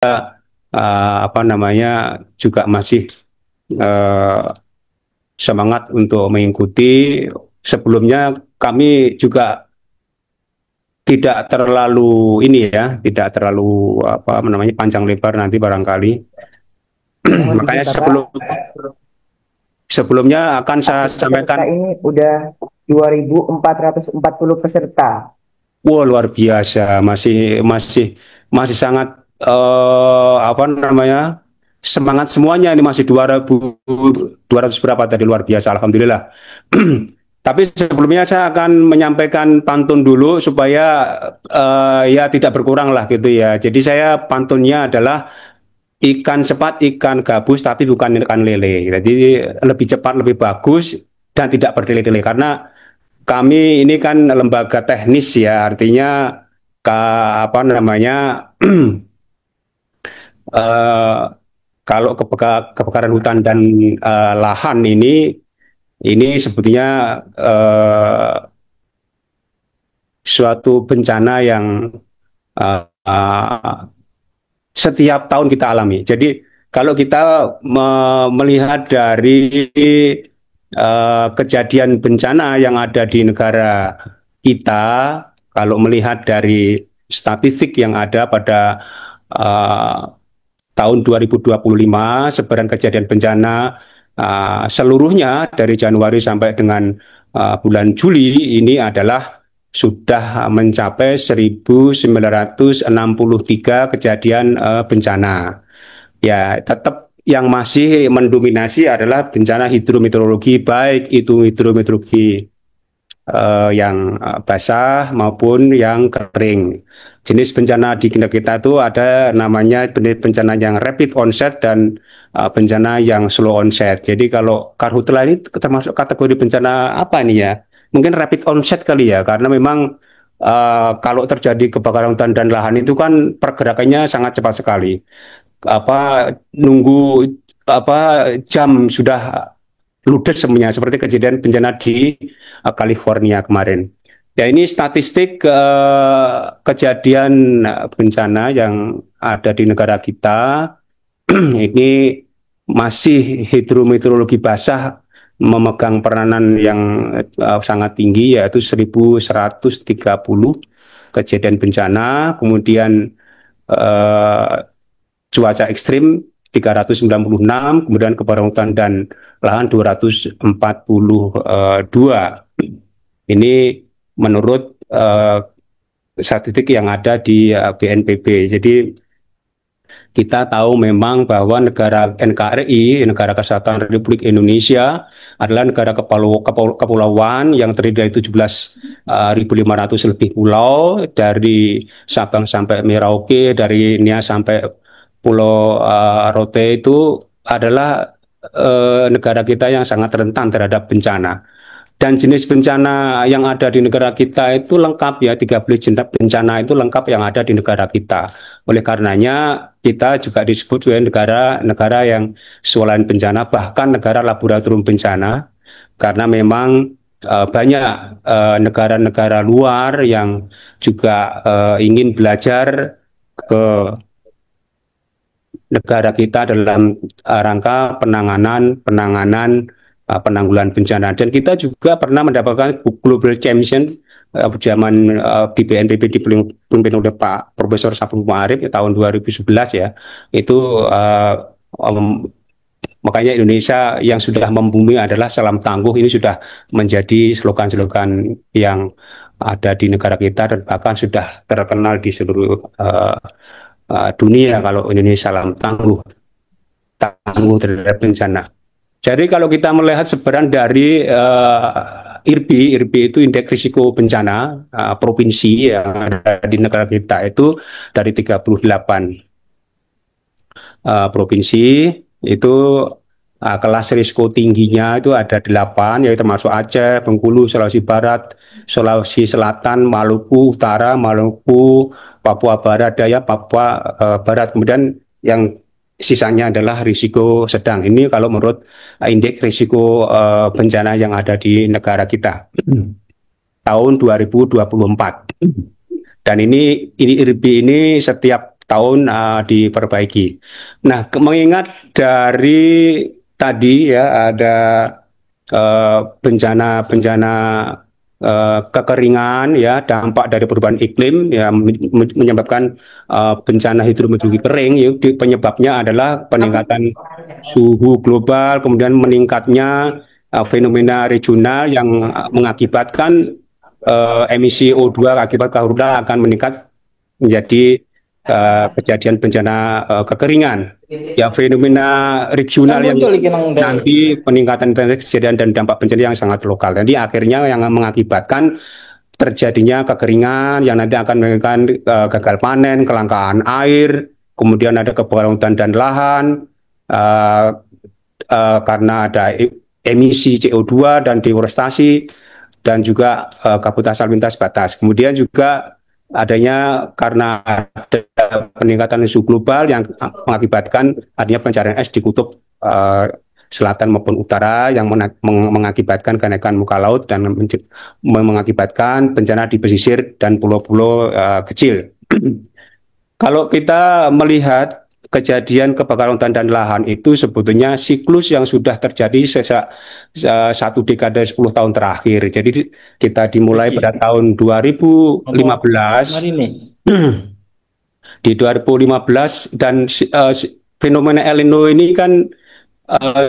apa namanya juga masih uh, semangat untuk mengikuti. Sebelumnya kami juga tidak terlalu ini ya, tidak terlalu apa namanya panjang lebar nanti barangkali. Mohon izin Makanya Bapak, sebelumnya akan saya aktif peserta sampaikan. ini udah 2.440 peserta. Wah, luar biasa, masih masih masih sangat apa namanya semangat semuanya ini masih 200 berapa tadi, luar biasa, alhamdulillah. Tapi sebelumnya saya akan menyampaikan pantun dulu supaya ya tidak berkurang lah gitu ya. Jadi saya pantunnya adalah ikan cepat, ikan gabus, tapi bukan ikan lele. Jadi lebih cepat, lebih bagus dan tidak bertele-tele karena kami ini kan lembaga teknis ya, artinya apa namanya eh, kalau kebakaran hutan dan lahan ini sebetulnya eh, suatu bencana yang eh, setiap tahun kita alami. Jadi kalau kita melihat dari kejadian bencana yang ada di negara kita, kalau melihat dari statistik yang ada pada uh, tahun 2025, sebaran kejadian bencana seluruhnya dari Januari sampai dengan bulan Juli ini adalah sudah mencapai 1.963 kejadian bencana. Ya, tetap yang masih mendominasi adalah bencana hidrometeorologi, baik itu hidrometeorologi yang basah maupun yang kering. Jenis bencana di negara kita itu ada namanya bencana yang rapid onset dan bencana yang slow onset. Jadi kalau karhutla ini termasuk kategori bencana apa nih ya? Mungkin rapid onset kali ya, karena memang kalau terjadi kebakaran hutan dan lahan itu kan pergerakannya sangat cepat sekali. Apa nunggu apa jam sudah ludes semuanya seperti kejadian bencana di California kemarin. Ya ini statistik kejadian bencana yang ada di negara kita ini masih hidrometeorologi basah memegang peranan yang sangat tinggi yaitu 1.130 kejadian bencana, kemudian uh, cuaca ekstrim 396, kemudian kebakaran hutan dan lahan 242. Ini menurut statistik yang ada di BNPB. Jadi kita tahu memang bahwa negara NKRI, Negara Kesatuan Republik Indonesia, adalah negara kepulauan yang terdiri dari 17.500 lebih pulau, dari Sabang sampai Merauke, dari Nias sampai Pulau Rote itu adalah negara kita yang sangat rentan terhadap bencana. Dan jenis bencana yang ada di negara kita itu lengkap ya, 13 jenis bencana itu lengkap yang ada di negara kita. Oleh karenanya kita juga disebut sebagai negara-negara yang swalayan bencana, bahkan negara laboratorium bencana, karena memang banyak negara-negara luar yang juga ingin belajar ke negara kita dalam rangka penanganan penanggulangan bencana. Dan kita juga pernah mendapatkan Global Champion zaman di BNPB dipimpin oleh Pak Profesor Sapung Ma'arif ya, tahun 2011 ya. Itu makanya Indonesia yang sudah membumi adalah salam tangguh, ini sudah menjadi slogan-slogan yang ada di negara kita dan bahkan sudah terkenal di seluruh dunia kalau Indonesia salam tangguh, tangguh terhadap bencana. Jadi kalau kita melihat sebaran dari IRBI itu Indeks Risiko Bencana Provinsi yang ada di negara kita itu dari 38 provinsi itu kelas risiko tingginya itu ada 8, yaitu termasuk Aceh, Bengkulu, Sulawesi Barat, Sulawesi Selatan, Maluku Utara, Maluku, Papua Barat Daya, Papua Barat. Kemudian yang sisanya adalah risiko sedang. Ini kalau menurut indeks risiko bencana yang ada di negara kita tahun 2024. Dan ini IRBI ini setiap tahun diperbaiki. Nah, mengingat dari tadi ya ada bencana-bencana kekeringan ya, dampak dari perubahan iklim ya menyebabkan bencana hidrometeorologi kering ya, penyebabnya adalah peningkatan suhu global, kemudian meningkatnya fenomena regional yang mengakibatkan emisi O2 akibat karhutlah akan meningkat menjadi kejadian bencana kekeringan. Ya, fenomena regional yang nanti peningkatan kejadian dan dampak bencana yang sangat lokal. Jadi akhirnya yang mengakibatkan terjadinya kekeringan yang nanti akan menyebabkan gagal panen, kelangkaan air, kemudian ada kebakaran hutan dan lahan karena ada emisi CO2 dan deforestasi dan juga kabut asap lintas batas. Kemudian juga adanya karena ada peningkatan suhu global yang mengakibatkan adanya pencarian es di kutub selatan maupun utara yang mengakibatkan kenaikan muka laut dan mengakibatkan bencana di pesisir dan pulau-pulau kecil. Kalau kita melihat kejadian kebakaran hutan dan lahan itu sebetulnya siklus yang sudah terjadi sejak satu dekade 10 tahun terakhir. Jadi kita dimulai pada tahun 2015. Di 2015 dan fenomena El Nino ini kan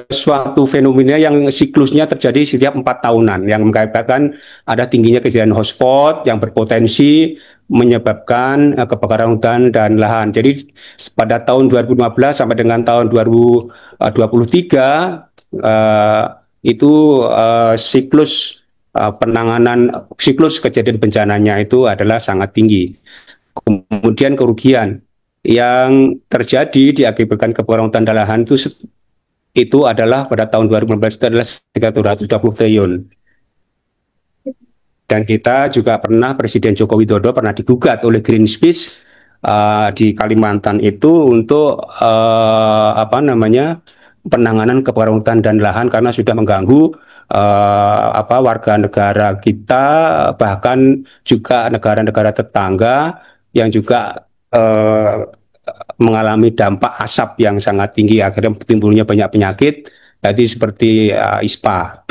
suatu fenomena yang siklusnya terjadi setiap 4 tahunan yang mengakibatkan ada tingginya kejadian hotspot yang berpotensi menyebabkan kebakaran hutan dan lahan. Jadi pada tahun 2015 sampai dengan tahun 2023 itu siklus penanganan siklus kejadian bencananya itu adalah sangat tinggi. Kemudian kerugian yang terjadi diakibatkan kebakaran hutan dan lahan itu adalah pada tahun 2015 itu adalah sekitar 220 triliun. Dan kita juga pernah, Presiden Joko Widodo pernah digugat oleh Greenpeace di Kalimantan itu untuk penanganan kebakaran hutan dan lahan karena sudah mengganggu warga negara kita, bahkan juga negara-negara tetangga yang juga mengalami dampak asap yang sangat tinggi, akhirnya timbulnya banyak penyakit, jadi seperti ISPA.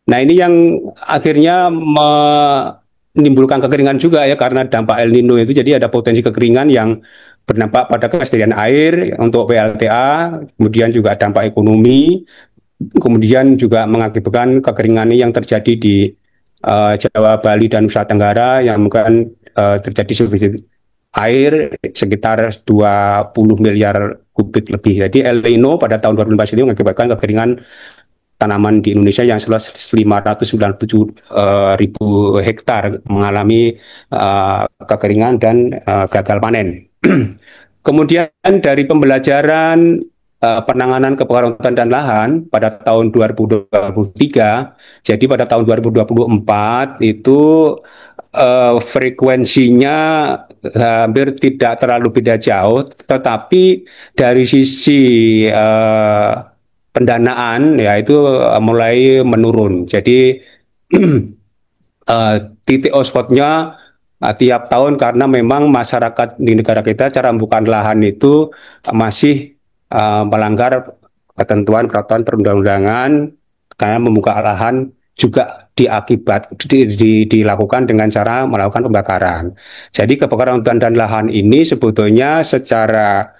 Nah, ini yang akhirnya menimbulkan kekeringan juga ya, karena dampak El Nino itu, jadi ada potensi kekeringan yang berdampak pada kesediaan air untuk PLTA, kemudian juga dampak ekonomi, kemudian juga mengakibatkan kekeringan yang terjadi di Jawa, Bali, dan Nusa Tenggara yang mungkin terjadi surplus air sekitar 20 miliar kubik lebih. Jadi El Nino pada tahun 2015 ini mengakibatkan kekeringan tanaman di Indonesia yang seluas 597.000 hektar mengalami kekeringan dan gagal panen. Kemudian dari pembelajaran penanganan kebakaran hutan dan lahan pada tahun 2023, jadi pada tahun 2024 itu frekuensinya hampir tidak terlalu beda jauh, tetapi dari sisi pendanaan ya itu mulai menurun. Jadi titik hotspotnya tiap tahun karena memang masyarakat di negara kita cara membuka lahan itu masih melanggar ketentuan peraturan perundang-undangan karena membuka lahan juga dilakukan dengan cara melakukan pembakaran. Jadi kebakaran hutan dan lahan ini sebetulnya secara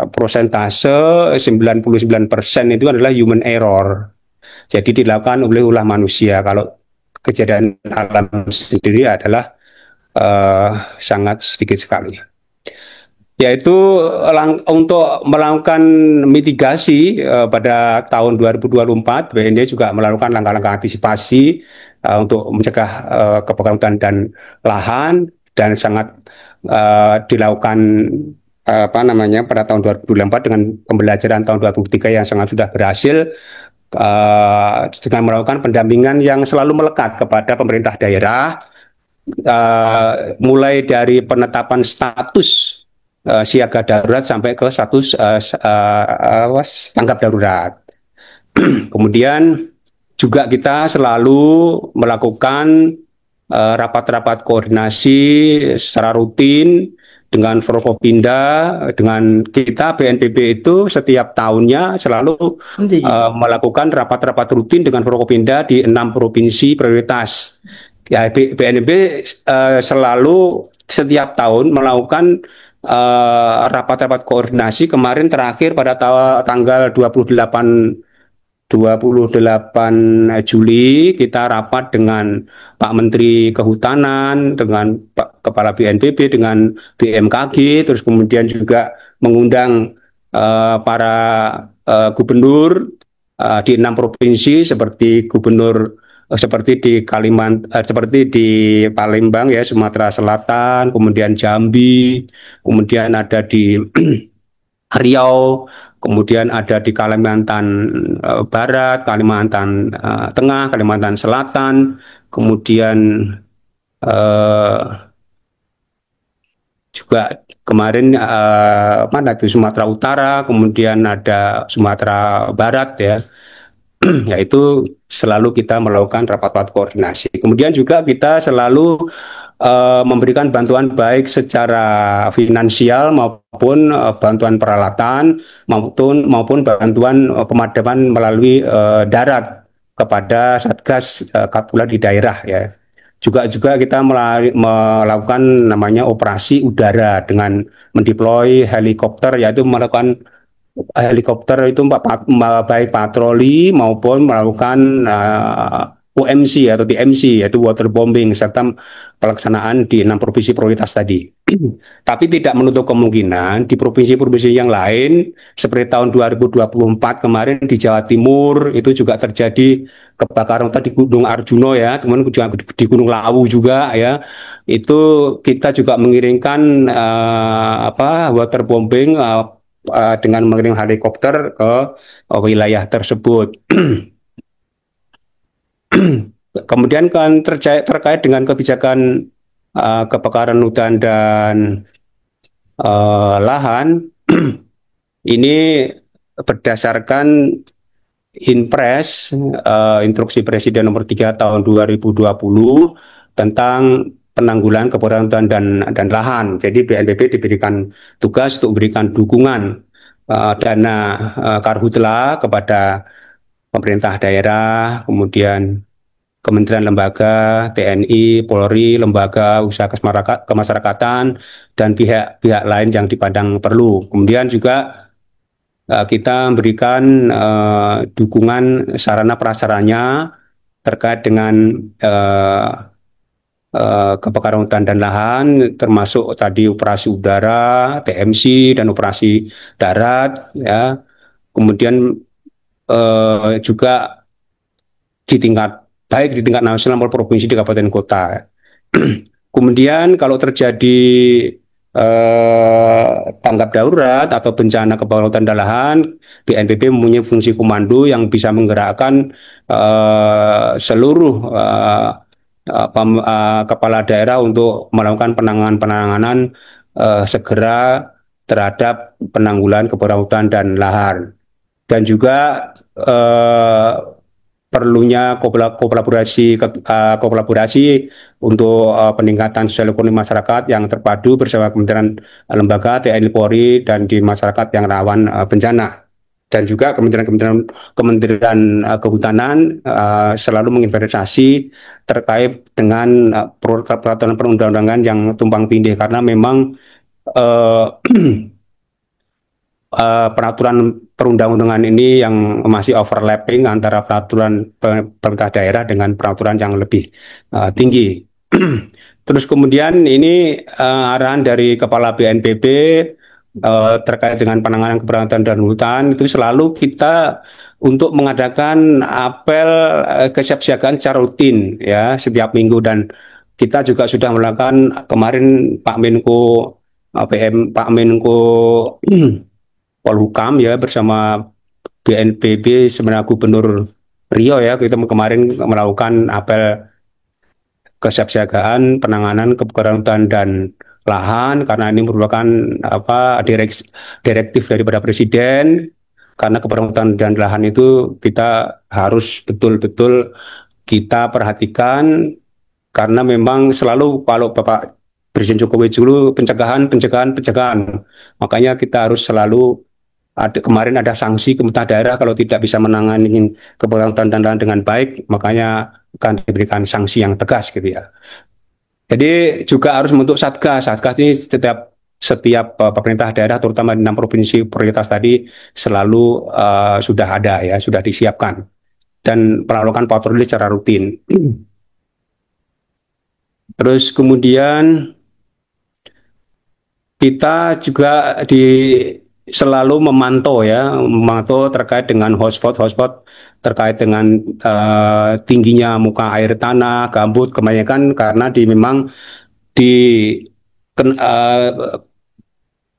prosentase 99% itu adalah human error. Jadi dilakukan oleh ulah manusia. Kalau kejadian alam sendiri adalah sangat sedikit sekali. Yaitu untuk melakukan mitigasi pada tahun 2024, BND juga melakukan langkah-langkah antisipasi untuk mencegah kebakaran hutan dan lahan, dan sangat dilakukan pada tahun 2024 dengan pembelajaran tahun 2023 yang sangat sudah berhasil dengan melakukan pendampingan yang selalu melekat kepada pemerintah daerah, mulai dari penetapan status siaga darurat sampai ke status tanggap darurat. Kemudian juga kita selalu melakukan rapat-rapat koordinasi secara rutin dengan Forkopimda, dengan kita BNPB itu setiap tahunnya selalu melakukan rapat-rapat rutin dengan Forkopimda di 6 provinsi prioritas. Ya, BNPB selalu setiap tahun melakukan rapat-rapat koordinasi. Kemarin terakhir pada tanggal 28 Juli kita rapat dengan Pak Menteri Kehutanan, dengan Pak Kepala BNPB, dengan BMKG, terus kemudian juga mengundang para gubernur di 6 provinsi seperti seperti di seperti di Palembang ya, Sumatera Selatan, kemudian Jambi, kemudian ada di Riau, kemudian ada di Kalimantan Barat, Kalimantan Tengah, Kalimantan Selatan, kemudian juga kemarin mana di Sumatera Utara, kemudian ada Sumatera Barat ya. Yaitu selalu kita melakukan rapat-rapat koordinasi. Kemudian juga kita selalu memberikan bantuan baik secara finansial maupun bantuan peralatan maupun bantuan pemadaman melalui darat kepada Satgas Kapula di daerah ya. Juga kita melakukan namanya operasi udara dengan mendeploy helikopter, yaitu melakukan helikopter itu baik patroli maupun melakukan OMC atau TMC, yaitu waterbombing, serta pelaksanaan di 6 provinsi prioritas tadi. Tapi tidak menutup kemungkinan di provinsi-provinsi yang lain, seperti tahun 2024 kemarin di Jawa Timur, itu juga terjadi kebakaran hutan di Gunung Arjuno ya, kemudian juga di Gunung Lawu juga ya. Itu kita juga mengirimkan waterbombing dengan mengirim helikopter ke wilayah tersebut. Kemudian kan terkait dengan kebijakan kebakaran hutan dan lahan, ini berdasarkan Inpres, Instruksi Presiden Nomor 3 Tahun 2020 tentang penanggulangan kebakaran hutan dan lahan. Jadi BNPB diberikan tugas untuk memberikan dukungan dana karhutla kepada pemerintah daerah, kemudian kementerian lembaga, TNI, Polri, lembaga usaha kemasyarakatan, dan pihak-pihak lain yang dipandang perlu. Kemudian juga kita memberikan dukungan sarana prasarana terkait dengan kebakaran hutan dan lahan, termasuk tadi operasi udara, TMC, dan operasi darat, ya. Kemudian juga baik di tingkat nasional maupun provinsi di kabupaten kota. Kemudian kalau terjadi tanggap darurat atau bencana kebakaran hutan dan lahan, BNPB mempunyai fungsi komando yang bisa menggerakkan seluruh kepala daerah untuk melakukan penanganan segera terhadap penanggulangan kebakaran hutan dan lahan. Dan juga perlunya kolaborasi untuk peningkatan sosial ekonomi masyarakat yang terpadu bersama kementerian lembaga, TNI, Polri, dan di masyarakat yang rawan bencana. Dan juga Kementerian Kehutanan selalu menginventarisasi terkait dengan peraturan perundang-undangan yang tumpang tindih, karena memang peraturan perundang-undangan ini yang masih overlapping antara peraturan pemerintah daerah dengan peraturan yang lebih tinggi. Terus kemudian ini arahan dari Kepala BNPB terkait dengan penanganan kebakaran dan hutan, itu selalu kita untuk mengadakan apel kesiapsiagaan secara rutin ya setiap minggu, dan kita juga sudah melakukan kemarin Pak Menko Polhukam ya bersama BNPB sebenarnya Gubernur Riau ya, kita kemarin melakukan apel kesiapsiagaan penanganan kebakaran hutan dan lahan, karena ini merupakan direktif daripada Presiden, karena kebakaran hutan dan lahan itu kita harus betul-betul kita perhatikan, karena memang selalu kalau Bapak Presiden Jokowi dulu pencegahan, pencegahan, pencegahan. Makanya kita harus selalu kemarin ada sanksi pemerintah daerah kalau tidak bisa menangani kebakaran hutan dan lahan dengan baik, makanya akan diberikan sanksi yang tegas gitu ya. Jadi juga harus membentuk satgas. Satgas ini setiap pemerintah daerah, terutama di 6 provinsi prioritas tadi, selalu sudah ada ya, sudah disiapkan dan melakukan patroli secara rutin. Terus kemudian kita juga selalu memantau terkait dengan hotspot terkait dengan tingginya muka air tanah, gambut, kebanyakan karena memang di ken, uh,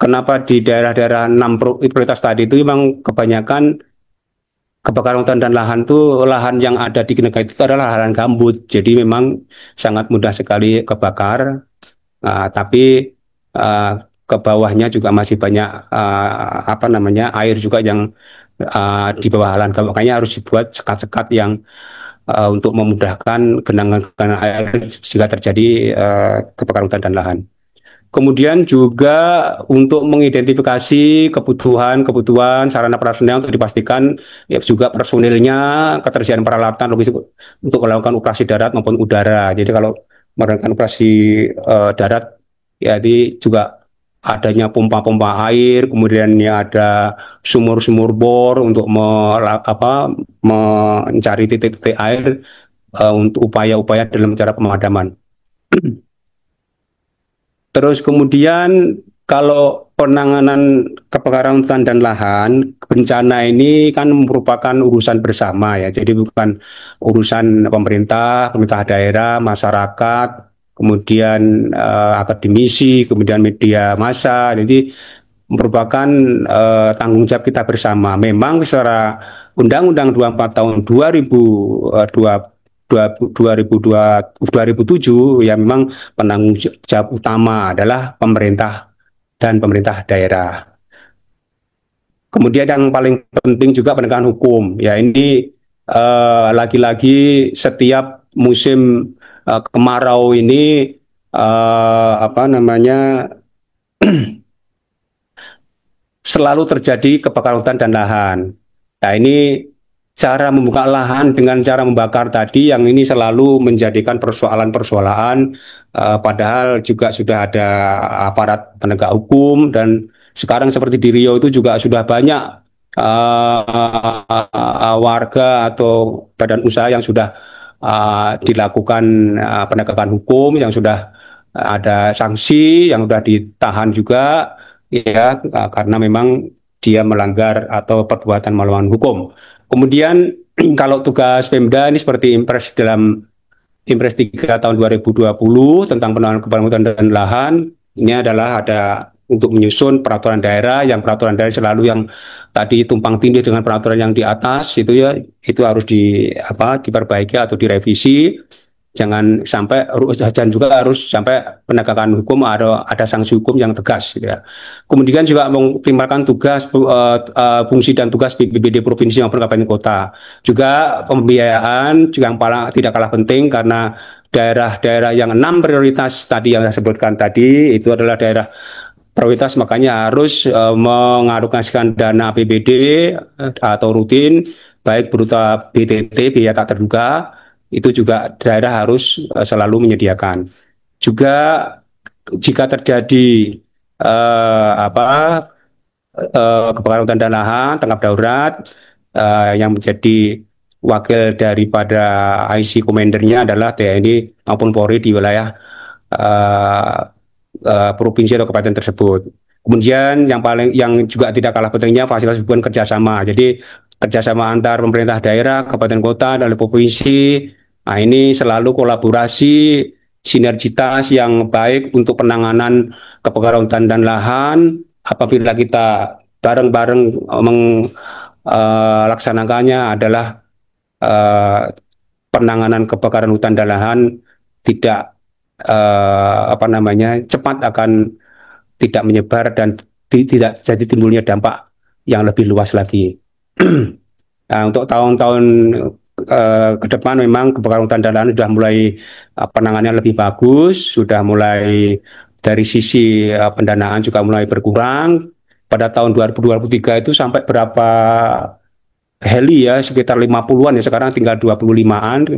kenapa di daerah-daerah 6 prioritas tadi itu memang kebanyakan kebakaran hutan dan lahan itu lahan yang ada di negara itu adalah lahan gambut, jadi memang sangat mudah sekali kebakar. Tapi uh, ke bawahnya juga masih banyak air juga yang di bawah lahan gambut. Makanya harus dibuat sekat-sekat yang untuk memudahkan genangan air jika terjadi kebakaran hutan dan lahan. Kemudian juga untuk mengidentifikasi kebutuhan sarana prasarana untuk dipastikan ya juga personilnya, ketersediaan peralatan logistik untuk melakukan operasi darat maupun udara. Jadi kalau melakukan operasi darat ya ini juga adanya pompa-pompa air, kemudian ya ada sumur-sumur bor untuk mencari titik-titik air untuk upaya-upaya dalam cara pemadaman. Terus kemudian kalau penanganan kebakaran hutan dan lahan, bencana ini kan merupakan urusan bersama ya. Jadi bukan urusan pemerintah daerah, masyarakat, kemudian akademisi, kemudian media massa. Jadi merupakan tanggung jawab kita bersama. Memang secara Undang-Undang 24 tahun 2007 ya memang penanggung jawab utama adalah pemerintah dan pemerintah daerah. Kemudian yang paling penting juga penegakan hukum. Ya ini lagi-lagi setiap musim kemarau ini selalu terjadi kebakaran hutan dan lahan. Nah ini cara membuka lahan dengan cara membakar tadi yang ini selalu menjadikan persoalan-persoalan, padahal juga sudah ada aparat penegak hukum dan sekarang seperti di Riau itu juga sudah banyak warga atau badan usaha yang sudah dilakukan penegakan hukum, yang sudah ada sanksi, yang sudah ditahan juga ya karena memang dia melanggar atau perbuatan melawan hukum. Kemudian kalau tugas Pemda ini seperti Impres 3 tahun 2020 tentang penanganan kebakaran hutan dan lahan, ini adalah ada untuk menyusun peraturan daerah, yang peraturan daerah selalu yang tadi tumpang tindih dengan peraturan yang di atas itu ya, itu harus diperbaiki atau direvisi. Jangan sampai dan juga harus sampai penegakan hukum ada sanksi hukum yang tegas gitu ya. Kemudian juga mengoptimalkan tugas fungsi dan tugas BPBD provinsi maupun kabupaten kota. Juga pembiayaan juga yang tidak kalah penting karena daerah-daerah yang 6 prioritas tadi yang saya sebutkan tadi itu adalah daerah prioritas, makanya harus mengalokasikan dana APBD atau rutin baik berupa BTT biaya tak terduga, itu juga daerah harus selalu menyediakan. Juga jika terjadi kebakaran hutan dan lahan tanggap darurat, yang menjadi wakil daripada IC Komandernya adalah TNI maupun Polri di wilayah provinsi atau kabupaten tersebut. Kemudian yang juga tidak kalah pentingnya fasilitas hubungan kerjasama. Jadi kerjasama antar pemerintah daerah, kabupaten kota, dan provinsi. Nah ini selalu kolaborasi, sinergitas yang baik untuk penanganan kebakaran hutan dan lahan. Apabila kita bareng-bareng melaksanakannya adalah penanganan kebakaran hutan dan lahan tidak cepat akan tidak menyebar dan tidak jadi timbulnya dampak yang lebih luas lagi. Nah, untuk tahun-tahun ke depan memang kebakaran hutan dan lahan sudah mulai penanganannya lebih bagus, sudah mulai dari sisi pendanaan juga mulai berkurang. Pada tahun 2023 itu sampai berapa heli ya, sekitar 50-an ya, sekarang tinggal 25-an,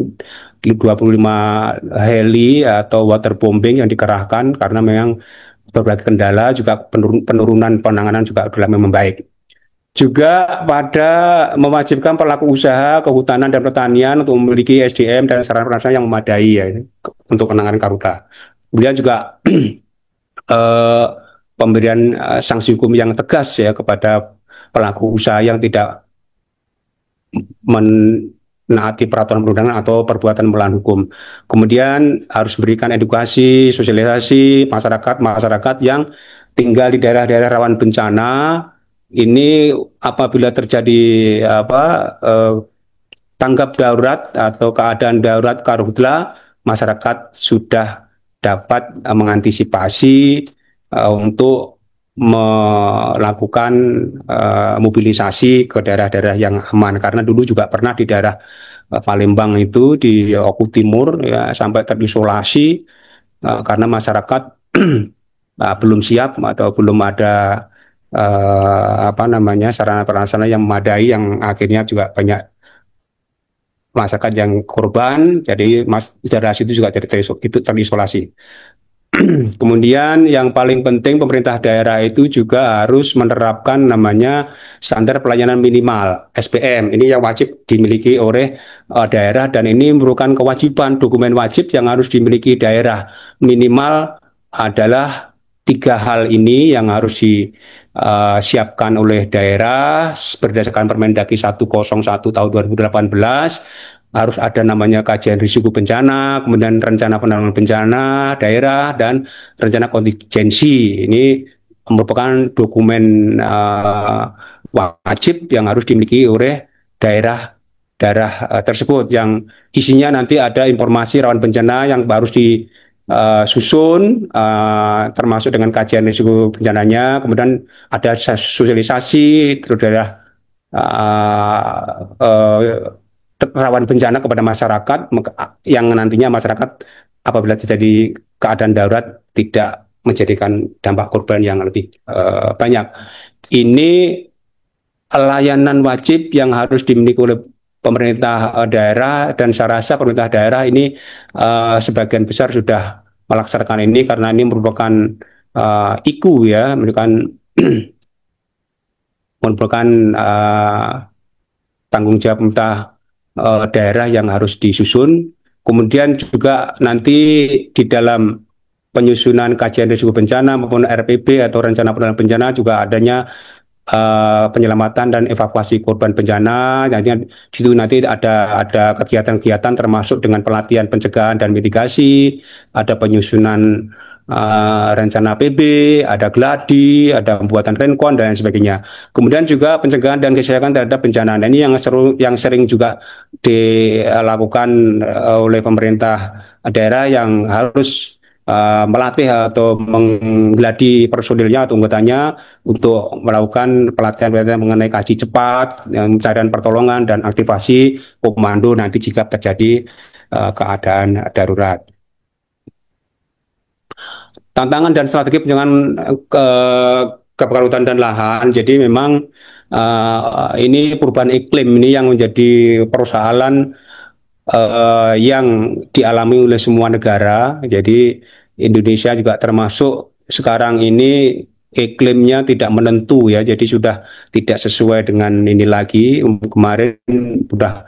25 heli atau waterbombing yang dikerahkan karena memang berbagai kendala, juga penurunan penanganan juga sudah membaik. Juga pada mewajibkan pelaku usaha kehutanan dan pertanian untuk memiliki SDM dan sarana prasarana yang memadai ya untuk penanganan karhutla. Kemudian juga eh, pemberian sanksi hukum yang tegas ya kepada pelaku usaha yang tidak menaati peraturan perundangan atau perbuatan melawan hukum. Kemudian harus berikan edukasi, sosialisasi masyarakat yang tinggal di daerah-daerah rawan bencana. Ini apabila terjadi tanggap darurat atau keadaan darurat karhutla, masyarakat sudah dapat mengantisipasi untuk melakukan mobilisasi ke daerah-daerah yang aman, karena dulu juga pernah di daerah Palembang itu di Oku Timur ya sampai terisolasi karena masyarakat belum siap atau belum ada sarana prasarana yang memadai, yang akhirnya juga banyak masyarakat yang korban, jadi daerah situ juga terisolasi. Kemudian yang paling penting pemerintah daerah itu juga harus menerapkan namanya standar pelayanan minimal (SPM). Ini yang wajib dimiliki oleh daerah, dan ini merupakan kewajiban dokumen wajib yang harus dimiliki daerah. Minimal adalah 3 hal ini yang harus disiapkan oleh daerah berdasarkan Permendagri 101 tahun 2018. Harus ada namanya kajian risiko bencana, kemudian rencana penanggulangan bencana daerah, dan rencana kontingensi. Ini merupakan dokumen wajib yang harus dimiliki oleh daerah tersebut, yang isinya nanti ada informasi rawan bencana yang harus disusun, termasuk dengan kajian risiko bencananya. Kemudian ada sosialisasi terhadap daerah rawan bencana kepada masyarakat, yang nantinya masyarakat apabila terjadi keadaan darurat tidak menjadikan dampak korban yang lebih banyak. Ini layanan wajib yang harus dimiliki oleh pemerintah daerah, dan saya rasa pemerintah daerah ini sebagian besar sudah melaksanakan ini, karena ini merupakan IKU ya, merupakan tanggung jawab pemerintah daerah yang harus disusun. Kemudian juga nanti di dalam penyusunan kajian risiko bencana maupun RPB atau rencana penanggulangan bencana juga adanya penyelamatan dan evakuasi korban bencana. Nanti di situ nanti ada kegiatan-kegiatan termasuk dengan pelatihan pencegahan dan mitigasi, ada penyusunan rencana PB, ada gladi, ada pembuatan renkon dan sebagainya. Kemudian juga pencegahan dan kesiapan terhadap bencana. Nah, ini yang sering juga dilakukan oleh pemerintah daerah, yang harus melatih atau menggladi personilnya atau anggotanya untuk melakukan pelatihan mengenai kaji cepat, pencarian pertolongan, dan aktivasi komando nanti jika terjadi keadaan darurat. Tantangan dan strategi pencegahan kebakaran hutan dan lahan. Jadi memang ini perubahan iklim ini yang menjadi persoalan yang dialami oleh semua negara. Jadi Indonesia juga termasuk sekarang ini iklimnya tidak menentu ya. Jadi sudah tidak sesuai dengan ini lagi. Kemarin udah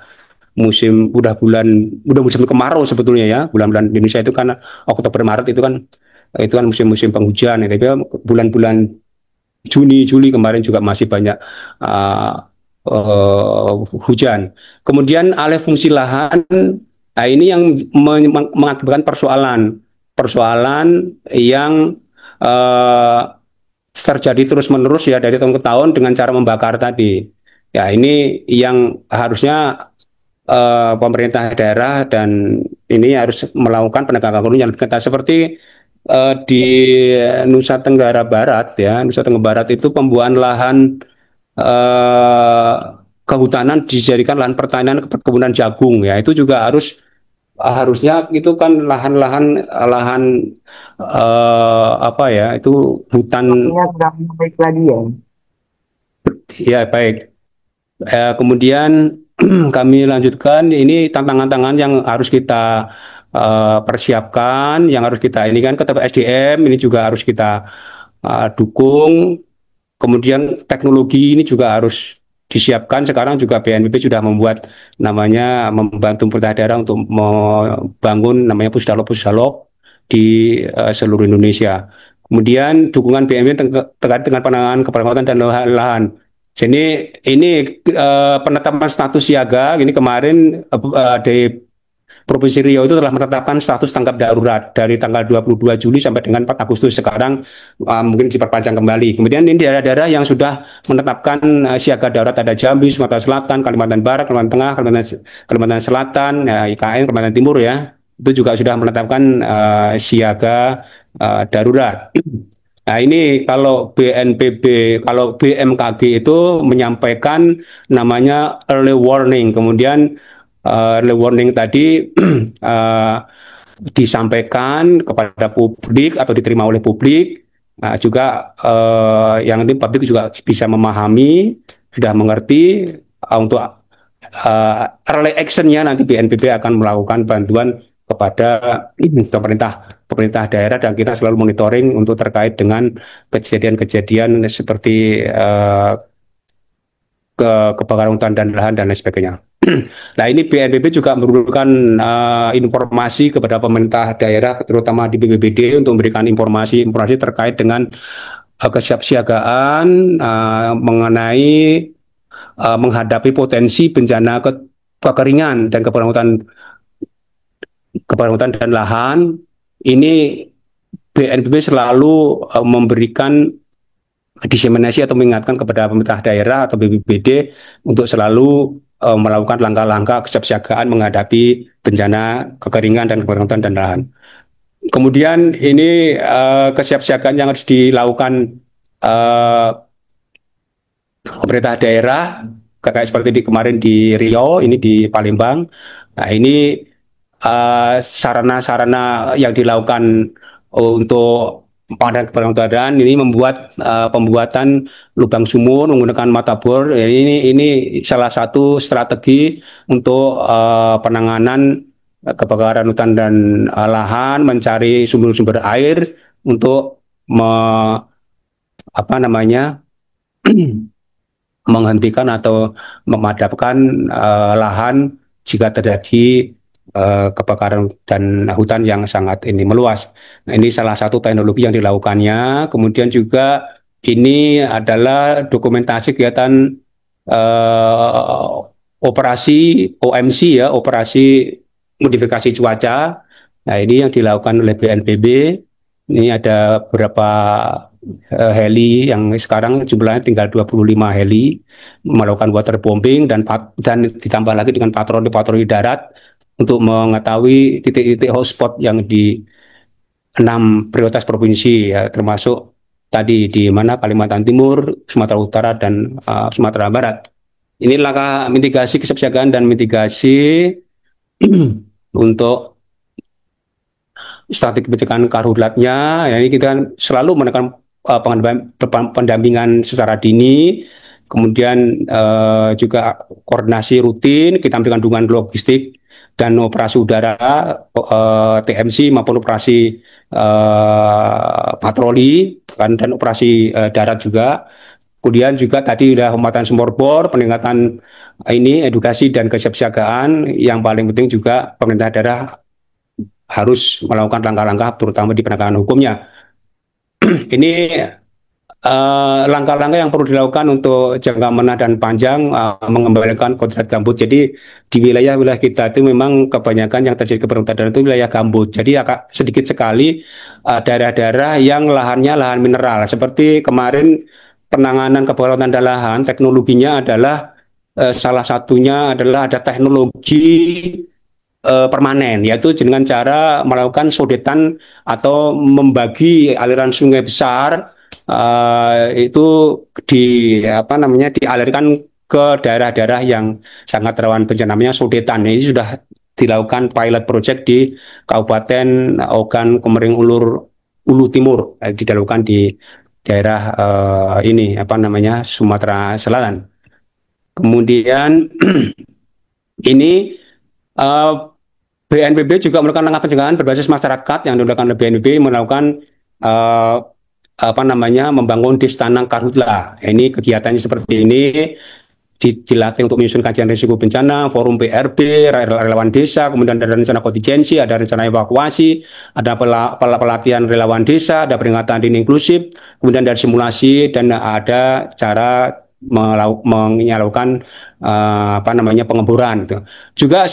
musim kemarau sebetulnya ya. Bulan-bulan Indonesia itu kan Oktober Maret itu kan musim-musim penghujan ya. Tapi bulan-bulan Juni Juli kemarin juga masih banyak hujan. Kemudian alih fungsi lahan, nah ini yang mengakibatkan persoalan yang terjadi terus-menerus ya dari tahun ke tahun dengan cara membakar tadi. Ya, ini yang harusnya pemerintah daerah dan ini harus melakukan penegakan hukum yang lebih ketat, seperti di Nusa Tenggara Barat ya. Nusa Tenggara Barat itu pembuaan lahan kehutanan dijadikan lahan pertanian perkebunan jagung ya, itu juga harusnya itu kan lahan apa ya, itu hutan. Waktunya sudah baik lagi ya. Ya baik. Kemudian kami lanjutkan, ini tantangan-tantangan yang harus kita persiapkan, yang harus kita ini kan ketemu SDM ini juga harus kita dukung. Kemudian teknologi ini juga harus disiapkan. Sekarang juga BNPB sudah membuat namanya, membantu pemerintah daerah untuk membangun namanya pusdalok-pusdalok di seluruh Indonesia. Kemudian dukungan BNPB terkait dengan penanganan keberangkatan dan lahan. Jadi ini penetapan status siaga ini kemarin di Provinsi Riau itu telah menetapkan status tanggap darurat dari tanggal 22 Juli sampai dengan 4 Agustus. Sekarang mungkin diperpanjang kembali. Kemudian ini daerah-daerah yang sudah menetapkan siaga darurat ada Jambi, Sumatera Selatan, Kalimantan Barat, Kalimantan Tengah, Kalimantan Selatan, IKN, Kalimantan Timur ya. Itu juga sudah menetapkan siaga darurat. Nah ini kalau BNPB, kalau BMKG itu menyampaikan namanya early warning. Kemudian early warning tadi disampaikan kepada publik atau diterima oleh publik. Nah, juga yang penting publik juga bisa memahami, sudah mengerti untuk early actionnya nanti BNPB akan melakukan bantuan kepada pemerintah daerah, dan kita selalu monitoring untuk terkait dengan kejadian-kejadian seperti kebakaran hutan dan lahan dan lain sebagainya. Nah ini BNPB juga memberikan informasi kepada pemerintah daerah, terutama di BPBD, untuk memberikan informasi terkait dengan kesiapsiagaan mengenai menghadapi potensi bencana kekeringan dan kebakaran hutan dan lahan. Ini BNPB selalu memberikan diseminasi atau mengingatkan kepada pemerintah daerah atau BPBD untuk selalu melakukan langkah-langkah kesiapsiagaan menghadapi bencana kekeringan dan kebakaran hutan dan lahan. Kemudian ini kesiapsiagaan yang harus dilakukan pemerintah daerah kayak seperti kemarin di Riau, ini di Palembang. Nah ini sarana-sarana yang dilakukan untuk pengadaan keberangkatan ini membuat pembuatan lubang sumur menggunakan mata bor. Ini salah satu strategi untuk penanganan kebakaran hutan dan lahan, mencari sumber-sumber air untuk apa namanya menghentikan atau memadamkan lahan jika terjadi kebakaran dan hutan yang sangat ini meluas. Nah, ini salah satu teknologi yang dilakukannya. Kemudian juga ini adalah dokumentasi kegiatan operasi OMC ya, operasi modifikasi cuaca. Nah, ini yang dilakukan oleh BNPB. Ini ada beberapa heli yang sekarang jumlahnya tinggal 25 heli melakukan waterbombing dan ditambah lagi dengan patroli darat untuk mengetahui titik-titik hotspot yang di 6 prioritas provinsi ya, termasuk tadi di mana Kalimantan Timur, Sumatera Utara dan Sumatera Barat. Ini langkah mitigasi kesiapsiagaan dan mitigasi untuk strategi pencegahan karhutlatnya. Ya, ini kita selalu menekan pendampingan secara dini, kemudian juga koordinasi rutin, kita memberikan dukungan logistik dan operasi udara TMC maupun operasi patroli dan operasi darat juga. Kemudian juga tadi sudah pemetaan sumur bor, peningkatan ini edukasi dan kesiapsiagaan. Yang paling penting juga pemerintah daerah harus melakukan langkah-langkah terutama di penegakan hukumnya. Ini langkah-langkah yang perlu dilakukan untuk jangka menengah dan panjang mengembalikan kodrat gambut. Jadi di wilayah-wilayah kita itu memang kebanyakan yang terjadi kebakaran itu wilayah gambut. Jadi sedikit sekali daerah-daerah yang lahannya lahan mineral. Seperti kemarin penanganan kebakaran dan lahan, teknologinya adalah salah satunya adalah ada teknologi permanen, yaitu dengan cara melakukan sodetan atau membagi aliran sungai besar itu dialirkan ke daerah-daerah yang sangat rawan bencana, namanya Sodetan. Ini sudah dilakukan pilot project di Kabupaten Ogan Komering Ulu Timur, dilakukan di daerah ini apa namanya Sumatera Selatan. Kemudian ini BNPB juga melakukan langkah pencegahan berbasis masyarakat yang dilakukan oleh BNPB, melakukan uh, apa namanya membangun Destanang Karhutla. Ini kegiatannya seperti ini, dilatih untuk menyusun kajian risiko bencana, forum PRB, relawan desa, kemudian ada rencana kontingensi, ada rencana evakuasi, ada pelatihan relawan desa, ada peringatan dini inklusif, kemudian dari simulasi, dan ada cara menyalurkan apa namanya pengeboran gitu. Juga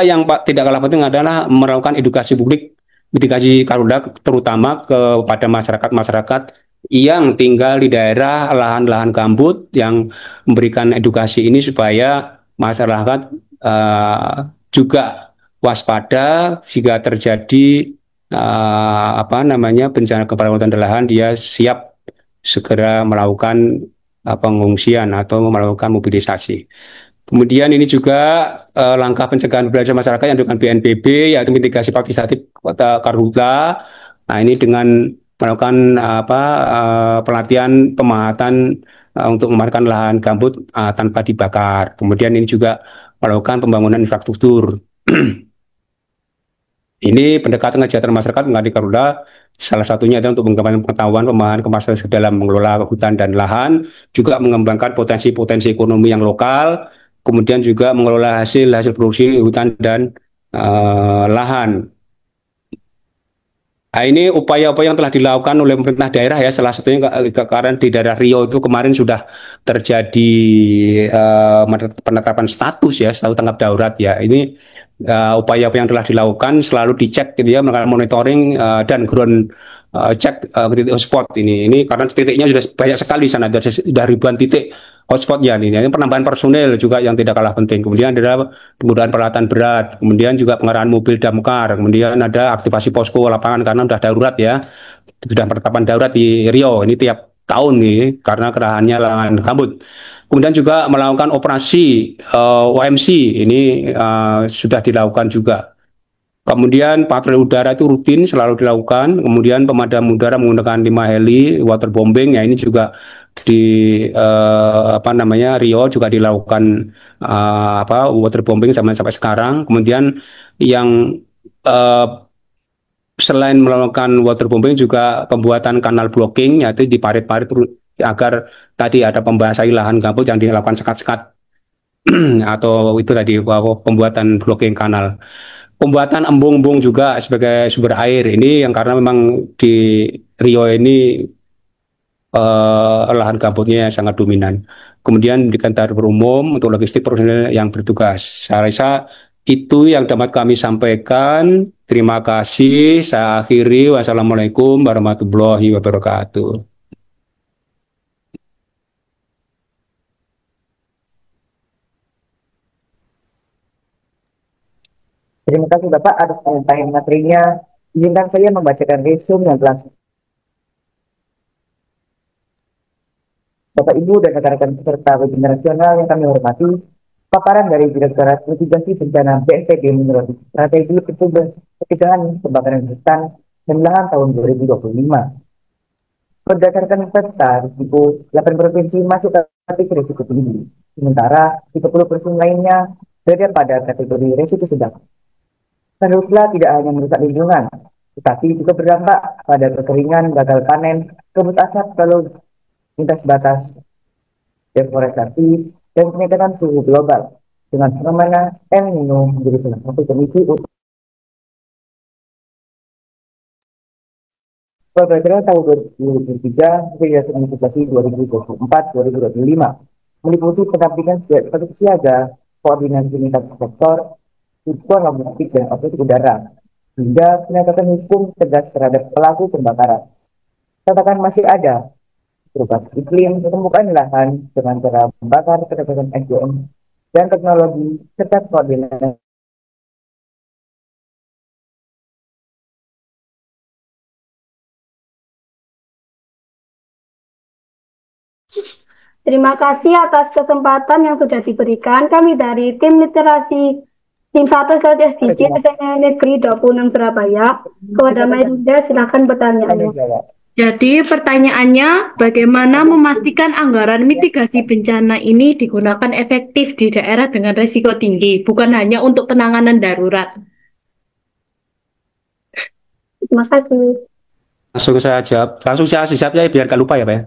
yang tidak kalah penting adalah melakukan edukasi publik, mitigasi karhutla terutama kepada masyarakat-masyarakat yang tinggal di daerah lahan-lahan gambut, yang memberikan edukasi ini supaya masyarakat juga waspada jika terjadi apa namanya bencana kebakaran hutan dan lahan, dia siap segera melakukan pengungsian atau melakukan mobilisasi. Kemudian ini juga langkah pencegahan belajar masyarakat yang dengan BNPB, yaitu mitigasi partisipatif karhutla. Nah, ini dengan melakukan apa pelatihan pemahatan untuk memanfaatkan lahan gambut tanpa dibakar. Kemudian ini juga melakukan pembangunan infrastruktur. Ini pendekatan kesejahteraan masyarakat mengenai karhutla, salah satunya adalah untuk mengembangkan pengetahuan pemahaman kemaslahatan dalam mengelola hutan dan lahan, juga mengembangkan potensi-potensi ekonomi yang lokal, kemudian juga mengelola hasil produksi hutan dan lahan. Nah, ini upaya-upaya yang telah dilakukan oleh pemerintah daerah ya, salah satunya karena di daerah Riau itu kemarin sudah terjadi penetapan status ya, status tanggap darurat ya. Ini upaya-upaya yang telah dilakukan selalu dicek gitu ya, melakukan monitoring dan ground cek titik hotspot ini. Ini karena titiknya sudah banyak sekali sana, sudah ribuan titik hotspotnya ini. Ini penambahan personel juga yang tidak kalah penting. Kemudian ada penggunaan peralatan berat, kemudian juga pengerahan mobil damkar, kemudian ada aktivasi posko lapangan karena sudah darurat ya, sudah penetapan darurat di Riau ini tiap tahun nih karena kerahannya lahan gambut. Kemudian juga melakukan operasi OMC ini sudah dilakukan juga. Kemudian patroli udara itu rutin selalu dilakukan. Kemudian pemadam udara menggunakan 5 heli waterbombing ya, ini juga di apa namanya Rio juga dilakukan apa waterbombing sampai sekarang. Kemudian yang uh, selain melakukan waterbombing juga pembuatan kanal blocking, yaitu di parit-parit agar tadi ada pembasahan lahan gambut yang dilakukan sekat-sekat atau itu tadi pembuatan blocking kanal. Pembuatan embung-embung juga sebagai sumber air ini yang karena memang di Rio ini lahan gambutnya sangat dominan. Kemudian diberikan dapur umum untuk logistik personil yang bertugas. Saya rasa itu yang dapat kami sampaikan. Terima kasih. Saya akhiri. Wassalamualaikum warahmatullahi wabarakatuh. Terima kasih Bapak atas penyampaian materinya. Izinkan saya membacakan resume yang telah Bapak Ibu dan rekan-rekan peserta webinar nasional yang kami hormati. Paparan dari Direktorat Mitigasi Bencana BNPB menurut Strategi Pencegahan Kebakaran Hutan dan Lahan tahun 2025. Berdasarkan peta risiko, 8 provinsi masuk kategori risiko tinggi, sementara 30% lainnya berada pada kategori risiko sedang. Karhutla tidak hanya merusak lingkungan, tetapi juga berdampak pada kekeringan, gagal panen, kabut asap, lalu lintas batas, deforestasi, dan peningkatan suhu global. Dengan fenomena El Nino menjadi salah satu pemicu pembelajaran tahun 2023 hingga sertifikasi 2024-2025 meliputi pendampingan status siaga, koordinasi lintas sektor, dukungan logistik dan operasi udara, hingga penegakan hukum tegas terhadap pelaku pembakaran. Katakan masih ada perubahan iklim, pertumbuhan lahan dengan cara membakar keterbatasan SDM dan teknologi serta koordinasi. Terima kasih atas kesempatan yang sudah diberikan. Kami dari tim literasi tim 1 SDG SMA Negeri 26 Surabaya. Kepada Marinda, silakan pertanyaannya. Jadi pertanyaannya, bagaimana memastikan anggaran mitigasi bencana ini digunakan efektif di daerah dengan risiko tinggi, bukan hanya untuk penanganan darurat? Terima kasih. Langsung saya jawab, langsung saya jawab ya biar gak lupa ya Pak ya.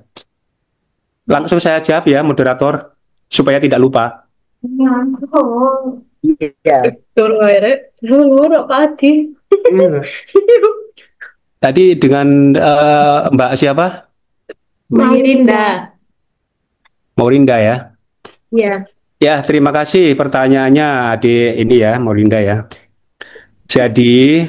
Langsung saya jawab ya moderator supaya tidak lupa. Ya, Betul, Pak Adi. Tadi dengan Mbak siapa? Mairinda. Maurinda ya. Ya. Ya, terima kasih pertanyaannya di ini ya, Maurinda ya. Jadi